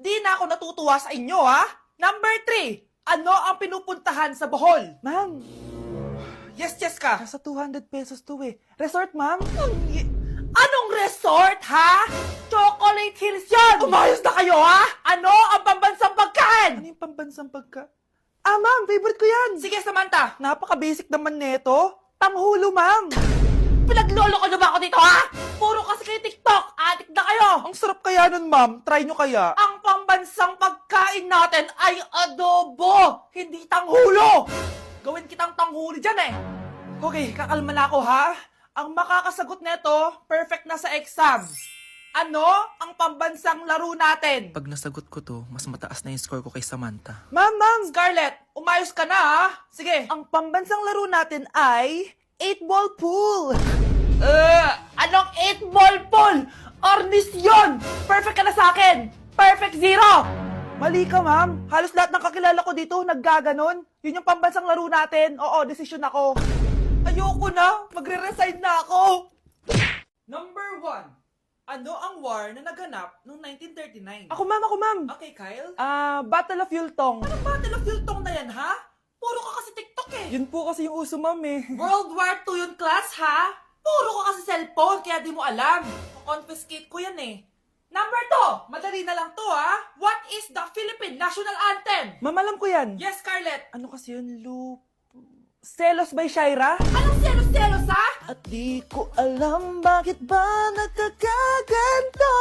Di na ako natutuwa sa inyo, ha? Number 3, ano ang pinupuntahan sa Bohol? Ma'am, Yes ka. nasa 200 pesos to eh. Resort, ma'am? Anong resort, ha? Chocolate Hills yun! Umayos na kayo, ha? Ano ang pambansang pagkain? Ano yung pambansang pagka... Ah, ma'am, favorite ko yan. Sige, Samantha. Napaka-basic naman neto. Tanghulo, ma'am. Pinaglolo ko na ba ako dito, ha? Puro kasi kayo TikTok. Adik na kayo. Ang sarap kaya nun, ma'am. Try nyo kaya. Ang pambansang pagkain natin ay adobo, hindi tanghulo. Gawin kitang tanghuli dyan, eh. Okay, kakalma na ako, ha? Ang makakasagot neto, perfect na sa exam. Ano ang pambansang laro natin? Pag nasagot ko to, mas mataas na yung score ko kay Samantha. Ma'am. Scarlett, umayos ka na, ha? Sige. Ang pambansang laro natin ay 8-ball pool. Anong 8-ball pool? Ornis yun! Perfect ka na sa akin! Perfect 0! Mali ka, ma'am. Halos lahat ng kakilala ko dito naggaganon. Yun yung pambansang laro natin. Oo, desisyon ako. Ayoko na! Magre-resign na ako! Number 1. Ano ang war na naganap noong 1939? Ako, ma'am. Okay, Kyle. Battle of Yultong. Anong Battle of Yultong na yan, ha? Puro ka kasi TikTok, eh. Yun po kasi yung uso, ma'am eh. World War II yun, class, ha? Puro ka kasi cellphone, kaya di mo alam. Confiscate ko yan, eh. Number 2. Madali na lang to, ha? What is the Philippine National Anthem? Ma'am, alam ko yan. Yes, Scarlett. Ano kasi yun, Selos by Shaira? Anong selos-selos, ha? At di ko alam bakit ba nagkakaganto.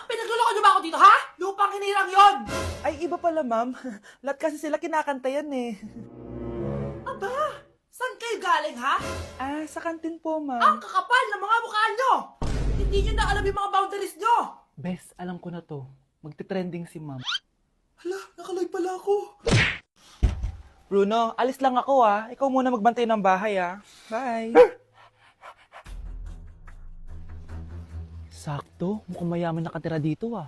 Pinagluloko niyo ba ako dito, ha? Lupang hinirang yon. Ay, iba pala, ma'am. Lahat kasi sila kinakanta yan eh. Aba, saan kayo galing, ha? Sa kantin po, Ang ma'am. kakapal ng mga mukha nyo. Hindi nyo na alam yung mga boundaries nyo. Bes, alam ko na to. Magte-trending si ma'am. Hala, nakaloy pala ako. Bruno, alis lang ako ah. Ikaw muna magbantay ng bahay ah. Bye. Sakto, mukhang mayaman nakatira dito ah.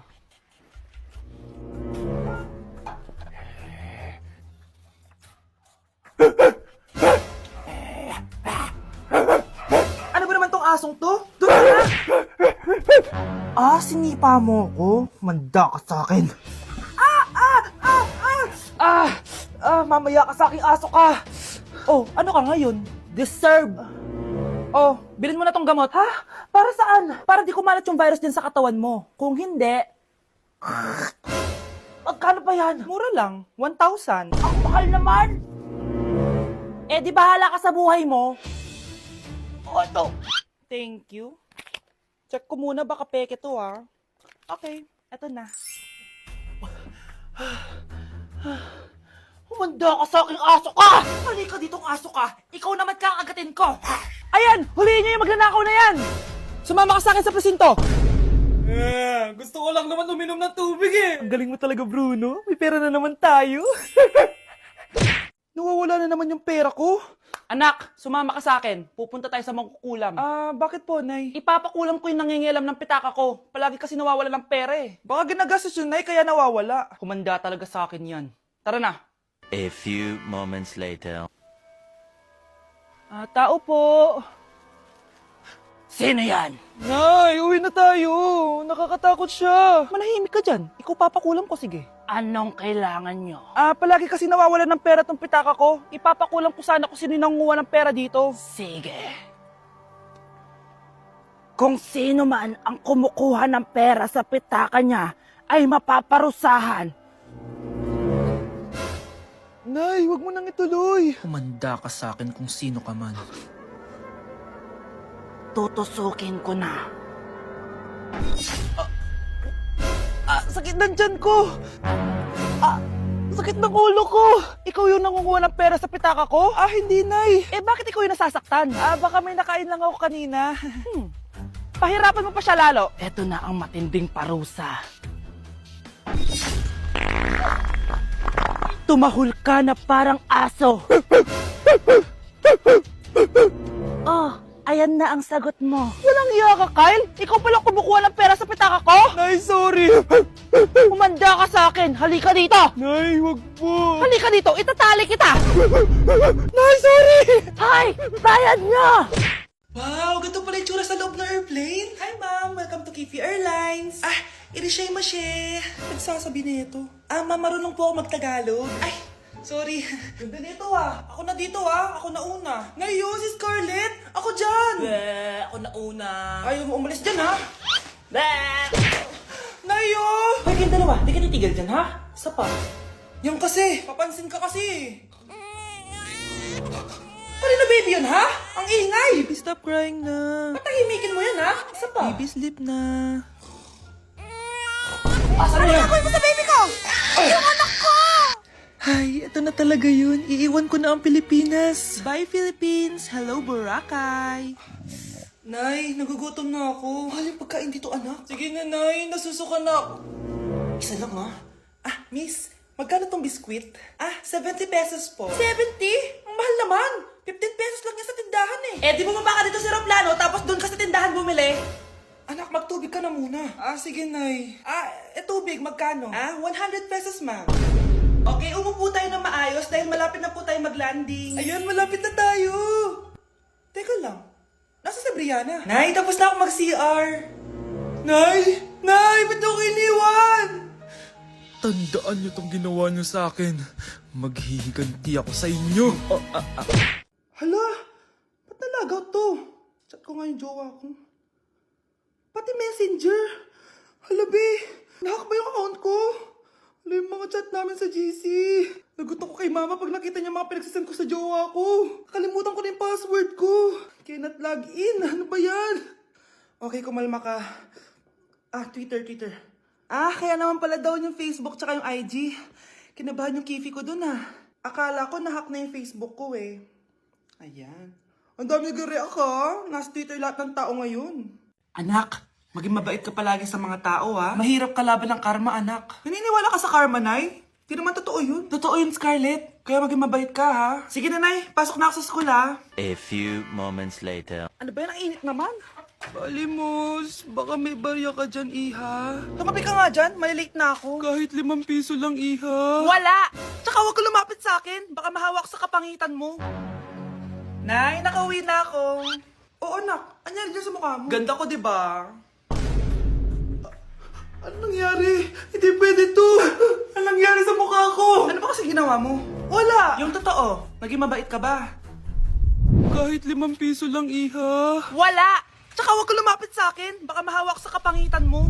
Ano ba naman tong asong to? Doon na! Sinipa mo ko? Manda ka sa akin. Mamaya ka sa aking aso ka. Oh, ano ka ngayon? Deserve. Oh, bilhin mo na tong gamot. Ha? Para saan? Para di kumalat yung virus din sa katawan mo. Kung hindi... Magkano pa yan? Mura lang. 1,000. Ang mahal naman. Eh, di bahala ka sa buhay mo. Oh, ito. Thank you. Check ko muna, baka peke to ah. Okay, eto na. Humanda ka sa aking aso ka! Halika ditong aso ka! Ikaw naman kakagatin ko! Ayan! Huliin niyo yung magnanakaw na yan! Sumama ka sa akin sa presinto! Gusto ko lang naman uminom ng tubig eh! Ang galing mo talaga, Bruno. May pera na naman tayo. Nawawala na naman yung pera ko. Anak, sumama ka sa akin. Pupunta tayo sa mangkukulam. Bakit po, Nay? Ipapakulam ko yung nangingialam ng pitaka ko. Palagi kasi nawawala ng pera eh. Baka ginagastos yun, Nay, kaya nawawala. Kumanda talaga sa akin yan. Tara na. A few moments later. Tao po. Sino yan? Nay, uwi na tayo. Nakakatakot siya. Manahimik ka dyan. Ikaw papakulam ko, sige. Anong kailangan nyo? Palagi kasi nawawala ng pera tong pitaka ko. Ipapakulam ko sana kung sino yung nanguha ng pera dito. Sige. Kung sino man ang kumukuha ng pera sa pitaka niya, ay mapaparusahan. Nay, wag mo nang ituloy. Humanda ka sa akin kung sino ka man. Tutusukin ko na. Sakit ng tiyan ko. Sakit ng ulo ko. Ikaw yung nangunguha ng pera sa pitaka ko? Hindi, Nay. Bakit ikaw yung nasasaktan? Baka may nakain lang ako kanina. Pahirapan mo pa siya lalo. Ito na ang matinding parusa. Tumahol ka na parang aso. Oh, ayan na ang sagot mo. Walang iya ka, Kyle. Ikaw palang kumukuha ng pera sa pitaka ko? Nay, sorry. Humanda ka sa akin. Halika dito. Nay, wag po. Halika dito. Itatali kita. Nay, sorry. Hay, bayad niya. Wow, ganito pala yung tsura sa loob ng airplane. Hi, ma'am. Welcome to Kifi Airlines. Irishay mashe. Nagsasabi na ito. Ma'am, marunong po ako magtagalog. Ay, sorry. Ganda nito Ako na dito Ako na una. Ngayon, si Scarlett. Ako dyan. Ako na una. Ayaw mo umalis dyan Bleh! Nayo! Hoy, kayong dalawa, di ka titigil dyan, ha? Isa pa. Yung kasi, papansin ka kasi. Kanina baby yun, ha? Ang ingay! Baby, stop crying na. Patahimikin mo yan, ha? Isa pa. Baby, sleep na. Asan mo yan? Ako sa baby ko! Yung anak ko! Ay, ito na talaga yun. Iiwan ko na ang Pilipinas. Bye, Philippines. Hello, Boracay. Nay, nagugutom na ako. Mahal yung pagkain dito, anak. Sige na, Nay. Nasusuka na ako. Isa lang, miss. Magkano tong biskwit? 70 pesos po. 70? Ang mahal naman. 15 pesos lang yan sa tindahan Di bumaba ka dito sa aeroplano, tapos doon ka sa tindahan bumili. Anak, magtubig ka na muna. Sige, Nay. Tubig, magkano? 100 pesos, ma'am. Okay, umupo tayo na maayos dahil malapit na po tayo mag-landing. Ayun, malapit na tayo. Teka lang. Nasa si Brianna? Nay, tapos na ako mag-CR. Nay! Nay! Ba't ako iniwan? Tandaan niyo tong ginawa niyo sa akin. Maghihiganti ako sa inyo. Hala, ba't nalagaw to? Chat ko nga yung jowa ko. Pati messenger. Hala, be. Nahack ba yung account ko? Hala, yung mga chat namin sa GC. Nagutom ko kay mama pag nakita niya mga pinagsasend ko sa jowa ko. Nakalimutan ko na yung password ko. Cannot log in. Ano ba yan? Okay, kumalma ka. Twitter. Kaya naman pala daw yung Facebook tsaka yung IG. Kinabahan yung Kifi ko dun Akala ko nahack na yung Facebook ko Ayan. Ang dami nag-react Nasa Twitter lahat ng tao ngayon. Anak, maging mabait ka palagi sa mga tao Mahirap kalaban ng karma, anak. Naniniwala ka sa karma, Nay? Di naman totoo yun. Totoo yun, Scarlett. Kaya maging mabait ka, Sige na, Nay. Pasok na ako sa school, A few moments later. Ano ba yan? Ang init naman. Balimos, baka may barya ka dyan, Iha. Tumabi ka nga dyan. Malilate na ako. Kahit 5 piso lang, Iha. Wala! Tsaka huwag ka lumapit sa akin. Baka mahawak sa kapangitan mo. Nay, nakauwi na ako. Oo, anak. Anyari dyan sa mukha mo? Ganda ko, di ba? Ano nangyari? Hindi pwede to. Ano nangyari sa mukha ko? Ano ba kasi ginawa mo? Wala! Yung totoo, naging mabait ka ba? Kahit 5 piso lang, Iha. Wala! Tsaka huwag ka lumapit sa akin. Baka mahawak sa kapangitan mo.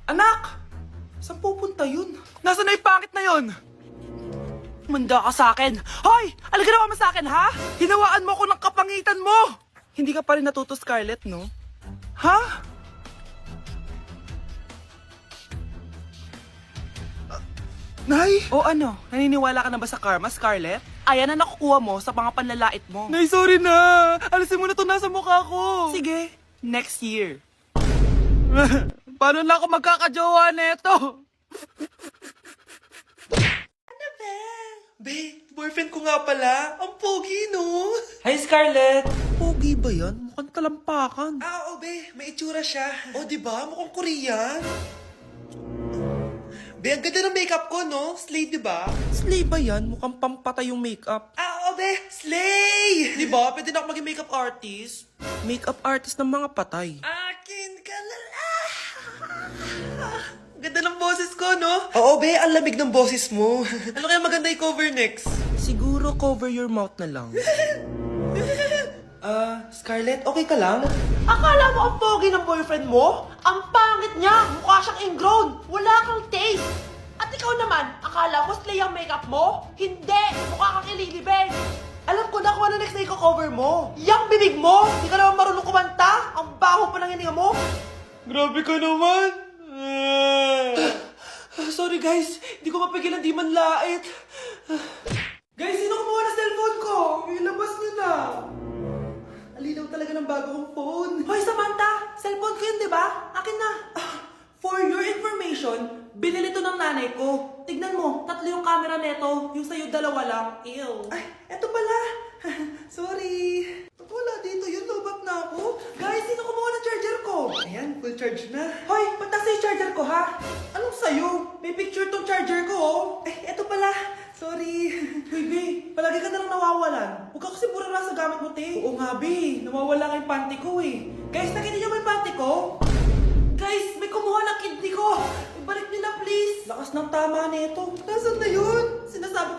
Anak! Saan pupunta yun? Nasaan na yung pangit na yun? Manda ka sa akin. Hoy! Ano ginawa mo sa akin, ha? Hinawaan mo ako ng kapangitan mo! Hindi ka pa rin natuto, Scarlett, no? Ha? Nay? O ano? Naniniwala ka na ba sa karma, Scarlett? Ayan na nakukuha mo sa mga panlalait mo. Nay, sorry na. Alisin mo na to nasa mukha ko. Sige, next year. Paano na ako magkakajowa neto? Be, boyfriend ko nga pala. Ang pogi, no? Hi, Scarlett. Pogi ba yan? Mukhang talampakan. Oo, be. May itsura siya. O, diba? Mukhang Korean. Be, ang ganda ng makeup ko, no? Slay, diba? Slay ba yan? Mukhang pampatay yung makeup. Oo, be. Slay! Diba? Pwede na ako maging makeup artist. Makeup artist ng mga patay. Akin ka lala. Ganda ng boses ko, no? Oo, be. Ang lamig ng boses mo. Ano kaya maganda i-cover next? Siguro cover your mouth na lang. Scarlett, okay ka lang? Akala mo ang pogi ng boyfriend mo? Ang pangit niya! Mukha siyang ingrown! Wala kang taste! At ikaw naman, akala mo slay ang makeup mo? Hindi! Mukha kang ililibig! Alam ko na kung ano next na i-cover mo. Yang bibig mo! Di ka naman marunong kumanta! Ang baho pa ng hininga mo! Grabe ka naman! Sorry guys, hindi ko mapigilan di man lait. Guys, sino kumuha na cellphone ko? Ilabas niyo na. Alinaw talaga ng bago kong phone. Hoy, Samantha! Cellphone ko yun, di ba? Akin na! For your information, binili to ng nanay ko. Tignan mo, 3 yung camera neto. Yung sa'yo 2 lang. Ew. Ay, eto pala. Sorry. Wala dito yun, lobat na ako. Guys, sino kumuha ng charger ko? Ayan, full charge na. Hoy, ba't nasa yung charger ko, ha? Anong sa'yo? May picture tong charger ko, oh. Ay, eto pala. Sorry. Baby, palagi ka na lang nawawalan. Huwag ka kasi pura nasa gamit gamit mo, te. Oo nga, Bi. Nawawala nga yung panty ko eh. Guys, nakita niyo ba yung panty ko? Guys, may kumuha ng kidney ko. Ibalik niyo na, please. Lakas ng tama nito. Nasaan na yun? Sinasabi ko